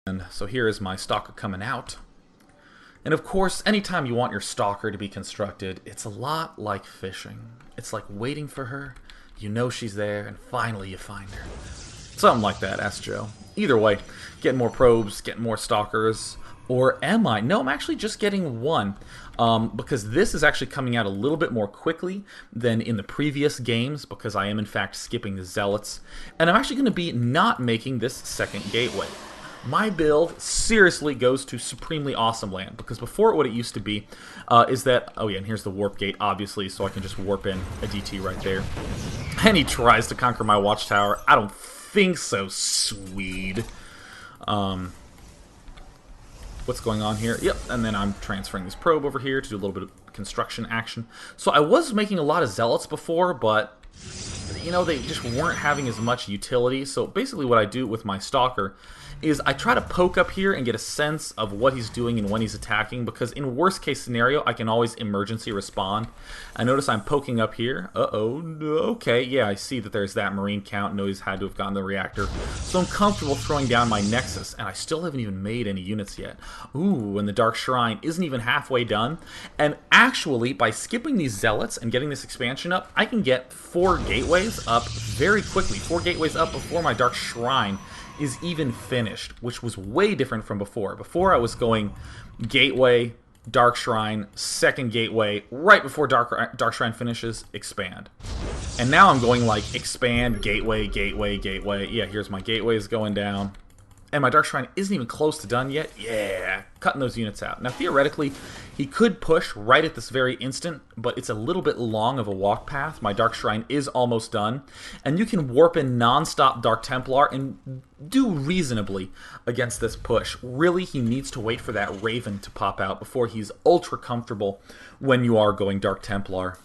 And so here is my stalker coming out. And of course, anytime you want your stalker to be constructed, it's a lot like fishing. It's like waiting for her, you know she's there, and finally you find her. Something like that, ask Joe. Either way, getting more probes, getting more stalkers, or am I? No, I'm actually just getting one. Because this is actually coming out a little bit more quickly than in the previous games, because I am in fact skipping the zealots. And I'm actually going to be not making this second gateway. My build seriously goes to supremely awesome land, because before what it used to be is that, oh yeah, and here's the warp gate, obviously, so I can just warp in a DT right there. And he tries to conquer my watchtower. I don't think so, Swede. What's going on here? Yep, and then I'm transferring this probe over here to do a little bit of construction action. So I was making a lot of zealots before, but, you know, they just weren't having as much utility. So basically what I do with my stalker is I try to poke up here and get a sense of what he's doing and when he's attacking, because in worst case scenario, I can always emergency respond. I notice I'm poking up here. Okay, yeah, I see that there's that marine count. No, he's had to have gotten the reactor. So I'm comfortable throwing down my Nexus, and I still haven't even made any units yet. Ooh, and the Dark Shrine isn't even halfway done. And actually, by skipping these Zealots and getting this expansion up, I can get 4 gateways up very quickly. 4 gateways up before my Dark Shrine is even finished, which was way different from before. Before I was going gateway, Dark Shrine, second gateway, right before Dark Shrine finishes, expand. And now I'm going like expand, gateway, gateway, gateway. Yeah, here's my gateways going down. And my Dark Shrine isn't even close to done yet. Yeah, cutting those units out. Now, theoretically, he could push right at this very instant, but it's a little bit long of a walk path. My Dark Shrine is almost done. And you can warp in non-stop Dark Templar and do reasonably against this push. Really, he needs to wait for that Raven to pop out before he's ultra comfortable when you are going Dark Templar.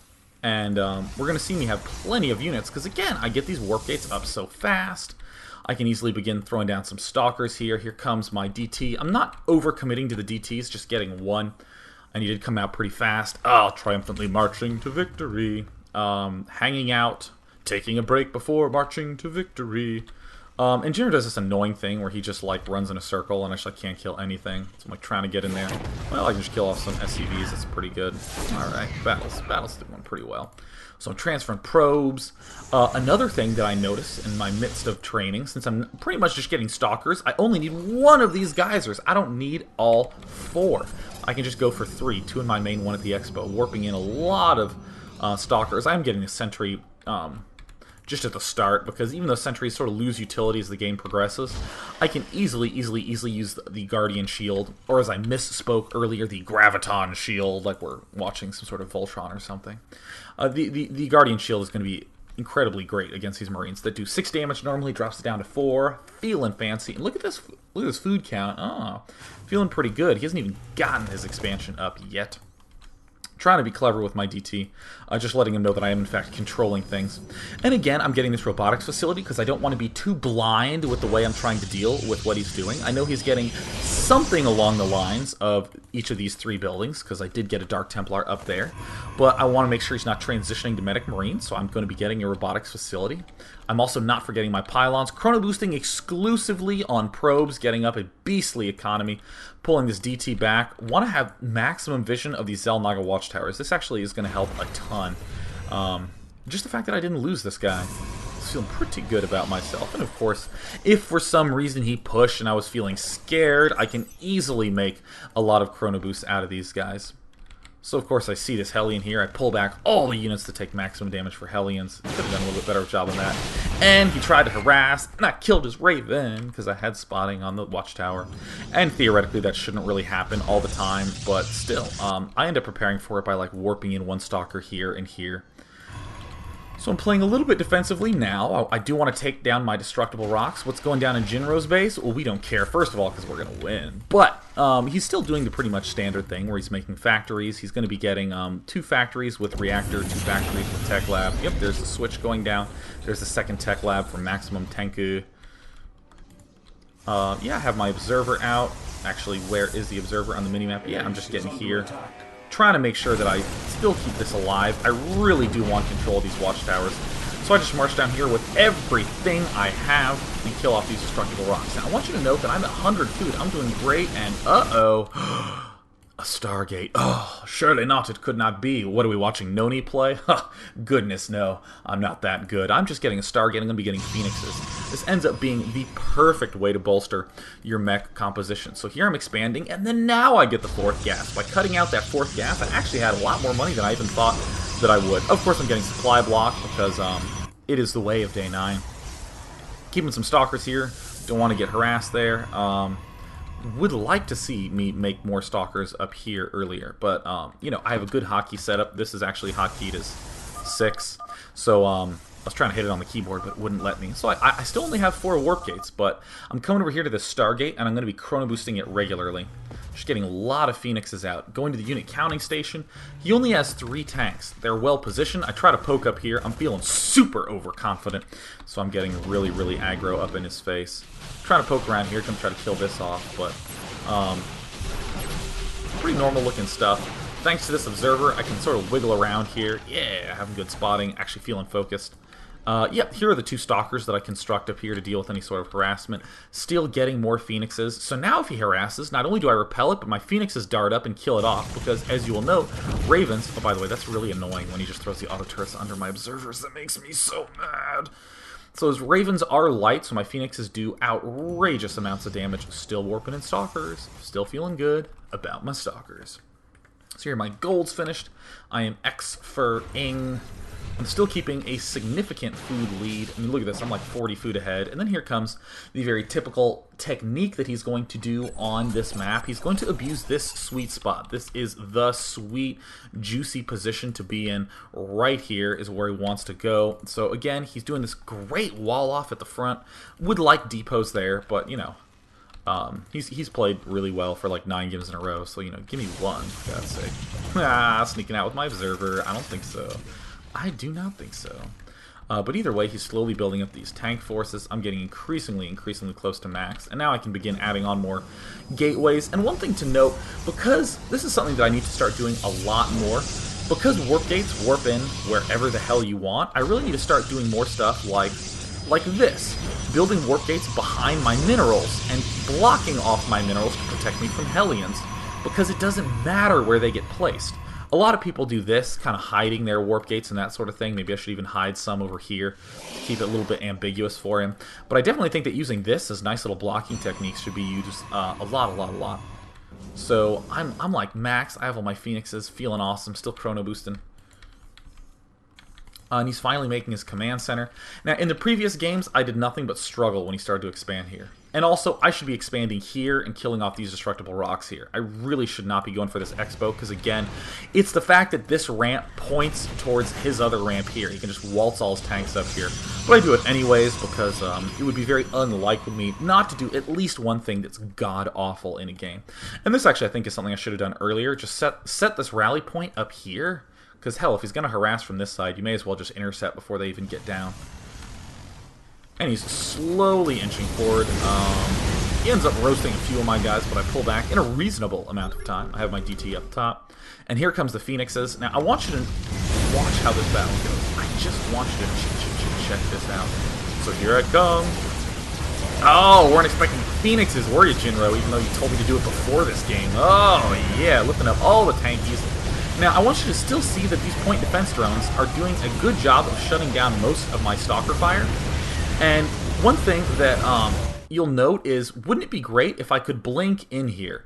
And we're going to see me have plenty of units, because again, I get these warp gates up so fast. I can easily begin throwing down some stalkers here. Here comes my DT. I'm not over-committing to the DTs, just getting one. And he did come out pretty fast. Oh, triumphantly marching to victory. Hanging out, taking a break before marching to victory. And Jinro does this annoying thing where he just like runs in a circle and actually can't kill anything. So I'm like trying to get in there. Well, I can just kill off some SCVs. That's pretty good. Alright, battle's doing pretty well. So I'm transferring probes. Another thing that I notice in my midst of training, since I'm pretty much just getting stalkers, I only need one of these geysers. I don't need all 4. I can just go for 3. 2 in my main, 1 at the expo, warping in a lot of stalkers. I'm getting a sentry just at the start, because even though sentries sort of lose utility as the game progresses, I can easily use the Guardian Shield, or as I misspoke earlier, the Graviton Shield, like we're watching some sort of Voltron or something. The Guardian Shield is going to be incredibly great against these Marines that do 6 damage normally, drops it down to 4, feeling fancy. And look at this food count. Oh, feeling pretty good. He hasn't even gotten his expansion up yet. Trying to be clever with my DT, just letting him know that I am in fact controlling things. And again, I'm getting this robotics facility because I don't want to be too blind with the way I'm trying to deal with what he's doing. I know he's getting something along the lines of each of these 3 buildings, because I did get a Dark Templar up there, but I want to make sure he's not transitioning to Medic Marine, so I'm going to be getting a robotics facility. I'm also not forgetting my pylons, chrono boosting exclusively on probes, getting up a beastly economy, pulling this DT back. Want to have maximum vision of these Xel'Naga watchtowers. This actually is going to help a ton. Just the fact that I didn't lose this guy. I was feeling pretty good about myself. And of course, if for some reason he pushed and I was feeling scared, I can easily make a lot of chrono boosts out of these guys. So of course I see this Hellion here. I pull back all the units to take maximum damage for Hellions. Could have done a little bit better job on that. And he tried to harass, and I killed his Raven because I had spotting on the watchtower. And theoretically that shouldn't really happen all the time, but still, I end up preparing for it by like warping in 1 stalker here and here. So I'm playing a little bit defensively now. I do want to take down my destructible rocks. What's going down in Jinro's base? Well, we don't care, first of all, because we're going to win. But he's still doing the pretty much standard thing where he's making factories. He's going to be getting 2 factories with reactor, 2 factories with tech lab. Yep, there's the switch going down. There's the second tech lab for maximum Tenku. Yeah, I have my observer out. Actually, where is the observer on the minimap? Yeah, I'm just getting here. Trying to make sure that I still keep this alive. I really do want control of these watchtowers. So So I just march down here with everything I have and kill off these destructible rocks. Now, I want you to note that I'm at 100 food. I'm doing great, and uh-oh. A Stargate. Oh, surely not. It could not be. What are we watching? Noni play? Goodness, no. I'm not that good. I'm just getting a Stargate. I'm going to be getting Phoenixes. This ends up being the perfect way to bolster your mech composition. So here I'm expanding, and then now I get the 4th gas. By cutting out that 4th gas, I actually had a lot more money than I even thought that I would. Of course, I'm getting supply block because it is the way of day 9. Keeping some stalkers here. Don't want to get harassed there. Would like to see me make more stalkers up here earlier, but you know, I have a good hotkey setup. This is actually hotkeyed as 6, so I was trying to hit it on the keyboard, but it wouldn't let me. So I still only have 4 warp gates, but I'm coming over here to this Stargate, and I'm going to be chrono boosting it regularly. Just getting a lot of Phoenixes out. Going to the unit counting station. He only has 3 tanks. They're well positioned. I try to poke up here. I'm feeling super overconfident, so I'm getting really, really aggro up in his face. Trying to poke around here, gonna try to kill this off, but pretty normal looking stuff. Thanks to this observer, I can sort of wiggle around here. Yeah, having good spotting, actually feeling focused. Yep, here are the 2 stalkers that I construct up here to deal with any sort of harassment. Still getting more Phoenixes. So now if he harasses, not only do I repel it, but my Phoenixes dart up and kill it off, because as you will note, Ravens, oh by the way, that's really annoying when he just throws the auto turrets under my observers. That makes me so mad. So his Ravens are light, so my Phoenixes do outrageous amounts of damage. Still warping in Stalkers. Still feeling good about my Stalkers. So here my gold's finished. I am X-fer-ing. I'm still keeping a significant food lead. I mean, look at this. I'm like 40 food ahead. And then here comes the very typical technique that he's going to do on this map. He's going to abuse this sweet spot. This is the sweet, juicy position to be in. Right here is where he wants to go. So again, he's doing this great wall off at the front. Would like depots there, but you know, he's played really well for like 9 games in a row. So you know, give me one, for God's sake. Ah, sneaking out with my observer. I don't think so. I do not think so. But either way, he's slowly building up these tank forces. I'm getting increasingly close to max. And now I can begin adding on more gateways. And one thing to note, because this is something that I need to start doing a lot more, because warp gates warp in wherever the hell you want, I really need to start doing more stuff like this. Building warp gates behind my minerals and blocking off my minerals to protect me from Hellions. Because it doesn't matter where they get placed. A lot of people do this, kind of hiding their warp gates and that sort of thing. Maybe I should even hide some over here to keep it a little bit ambiguous for him. But I definitely think that using this as nice little blocking techniques should be used a lot. So I'm like max. I have all my Phoenixes, feeling awesome, still chrono boosting. And he's finally making his command center. Now, in the previous games, I did nothing but struggle when he started to expand here. And also, I should be expanding here and killing off these destructible rocks here. I really should not be going for this expo, because again, it's the fact that this ramp points towards his other ramp here. He can just waltz all his tanks up here. But I do it anyways, because it would be very unlike me not to do at least one thing that's god-awful in a game. And this actually, I think, is something I should have done earlier. Just set this rally point up here. Because, hell, if he's going to harass from this side, you may as well just intercept before they even get down. And he's slowly inching forward. He ends up roasting a few of my guys, but I pull back in a reasonable amount of time. I have my DT up top. And here comes the Phoenixes. Now, I want you to watch how this battle goes. I just want you to check this out. So here it comes. Oh, weren't expecting Phoenixes, were you, Jinro? Even though you told me to do it before this game. Oh, yeah, lifting up all the tankies. Now, I want you to still see that these point defense drones are doing a good job of shutting down most of my stalker fire. And one thing that you'll note is, wouldn't it be great if I could blink in here,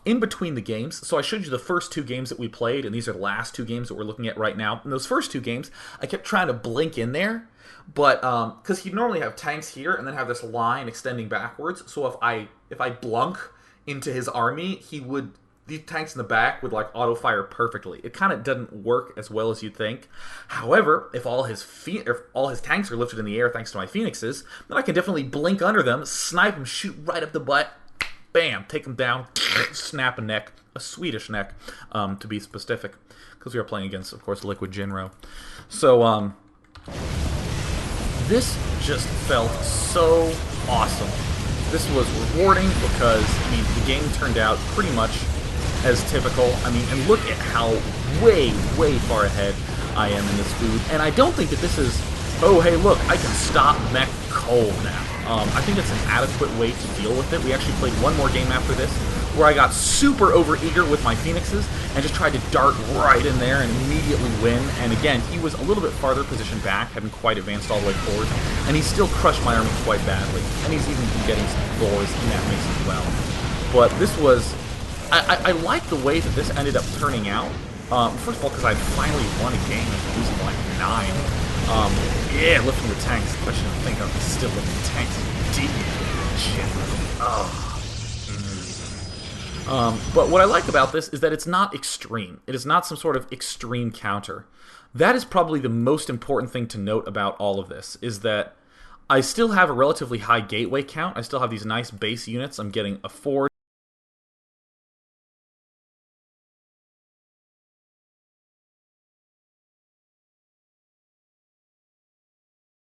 in between the games? So I showed you the first 2 games that we played, and these are the last 2 games that we're looking at right now. In those first 2 games, I kept trying to blink in there, but because he'd normally have tanks here and then have this line extending backwards. So if I blunk into his army, he would. These tanks in the back would like auto fire perfectly. It kind of doesn't work as well as you'd think. However, if all his tanks are lifted in the air thanks to my Phoenixes, then I can definitely blink under them, snipe him, shoot right up the butt, bam, take him down, snap a neck, a Swedish neck, to be specific, because we are playing against, of course, Liquid Jinro. So this just felt so awesome. This was rewarding because, I mean, the game turned out pretty much as typical. I mean, and look at how way far ahead I am in this food. And I don't think that this is Oh, hey, look, I can stop Mech cold now. I think it's an adequate way to deal with it. We actually played one more game after this, where I got super overeager with my Phoenixes and just tried to dart right in there and immediately win. And again, he was a little bit farther positioned back, hadn't quite advanced all the way forward, and he still crushed my army quite badly. And he's even been getting some Thors in that mix as well. But this was... I like the way that this ended up turning out. First of all, because I finally won a game after losing like 9. Yeah, lifting the tanks. The question I think I'm still lifting the tanks. Deep shit. But what I like about this is that it's not extreme. It is not some sort of extreme counter. That is probably the most important thing to note about all of this, is that I still have a relatively high gateway count. I still have these nice base units. I'm getting a forge.